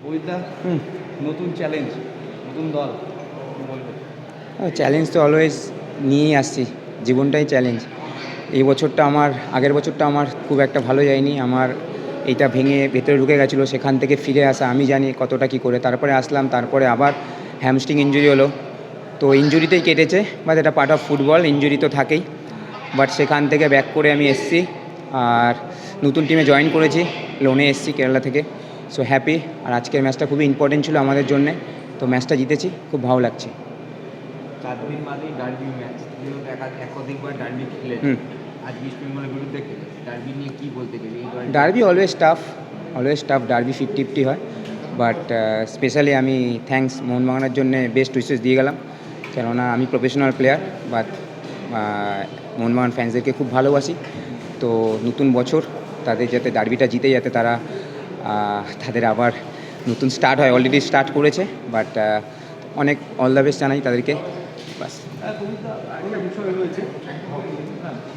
ওইটা নতুন চ্যালেঞ্জ, নতুন দল, কি বলবো? চ্যালেঞ্জ তো অলওয়েজ নিয়েই আসছি, জীবনটাই চ্যালেঞ্জ। এই বছরটা আমার, আগের বছরটা আমার খুব একটা ভালো যায়নি। আমার এইটা ভেঙে ভেতরে ঢুকে গেছিলো, সেখান থেকে ফিরে আসা আমি জানি কতটা কী করে। তারপরে আসলাম, তারপরে আবার হ্যামস্ট্রিং ইনজুরি হলো, তো ইনজুরিতেই কেটেছে। বাট এটা পার্ট অফ ফুটবল, ইনজুরি তো থাকেই। বাট সেখান থেকে ব্যাক করে আমি এসছি, আর নতুন টিমে জয়েন করেছি, লোনে এসছি কেরালা থেকে। So happy. আর আজকের ম্যাচটা খুবই ইম্পর্টেন্ট ছিল আমাদের জন্যে, তো ম্যাচটা জিতেছি, খুব ভালো লাগছে। 4 দিন বাদেই ডার্বি ম্যাচ, তুমিও একাধিকবার ডার্বি খেলেছো। হুম। আজ ইস্ট বেঙ্গলের বিরুদ্ধে খেলে ডার্বি নিয়ে কী বলতে গেলে এই ডার্বি অলওয়েজ টাফ, ডার্বি 50-50 হয়। বাট স্পেশালি আমি থ্যাঙ্কস মোহনবাগানের জন্য বেস্ট উইশেস দিয়ে গেলাম, কেননা আমি প্রফেশনাল প্লেয়ার। বাট মোহনবাগান ফ্যান্সদেরকে খুব ভালোবাসি। তো নতুন বছর, তাদের যাতে ডার্বিটা জিতে, যাতে তারা তাদের আবার নতুন স্টার্ট হয়, অলরেডি স্টার্ট করেছে। বাট অনেক অল দ্য বেস্ট জানাই তাদেরকে, বাস। কবিতা, একটা বিষয় রয়েছে,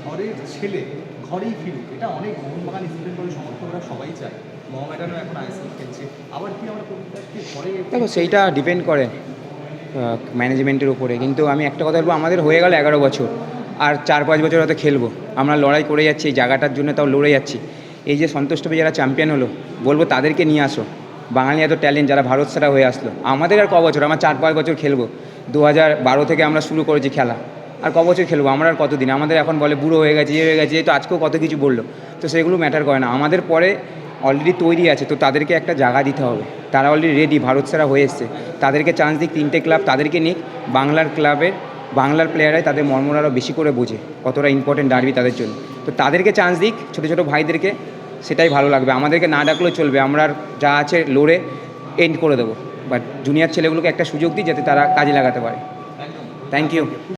ঘরের ছেলে ঘরেই ফিরুক, এটা অনেক মোহনবাগান স্টুডেন্ট দলের সমর্থকরা সবাই চায়। মোহামেডানও এখন আইএসএল খেলছে, আবার কি আমরা কবিতাকে ঘরে দেখো, সেইটা ডিপেন্ড করে ম্যানেজমেন্টের উপরে। কিন্তু আমি একটা কথা বলবো, আমাদের হয়ে গেল 11 বছর, আর 4-5 বছর হয়তো খেলবো। আমরা লড়াই করে যাচ্ছি এই জায়গাটার জন্য, তাও লড়ে যাচ্ছি। এই যে সন্তোষ ট্রফি যারা চ্যাম্পিয়ন হলো, বলবো তাদেরকে নিয়ে আসো। বাঙালি এত ট্যালেন্ট, যারা ভারত সেরা হয়ে আসলো। আমাদের আর ক বছর, আমরা 4-5 বছর খেলবো। 2012 থেকে আমরা শুরু করেছি খেলা, আর ক বছর খেলবো? আমরা আর কতদিন? আমাদের এখন বলে বুড়ো হয়ে গেছে, হয়ে গেছে, তো আজকেও কত কিছু বললো। তো সেগুলো ম্যাটার করে না, আমাদের পরে অলরেডি তৈরি আছে, তো তাদেরকে একটা জায়গা দিতে হবে। তারা অলরেডি রেডি, ভারত সেরা হয়ে এসছে, তাদেরকে চান্স দিক। 3টে ক্লাব তাদেরকে নিক, বাংলার ক্লাবের বাংলার প্লেয়াররাই তাদের মর্মরা আরও বেশি করে বোঝে, কতটা ইম্পর্টেন্ট ডার্বি তাদের জন্য। তো তাদেরকে চান্স দিক, ছোটো ছোটো ভাইদেরকে, সেটাই ভালো লাগবে। আমাদেরকে না ডাকলেও চলবে, আমরা যা আছে লড়ে এন্ড করে দেবো। বাট জুনিয়র ছেলেগুলোকে একটা সুযোগ দিই, যাতে তারা কাজে লাগাতে পারে। Thank you.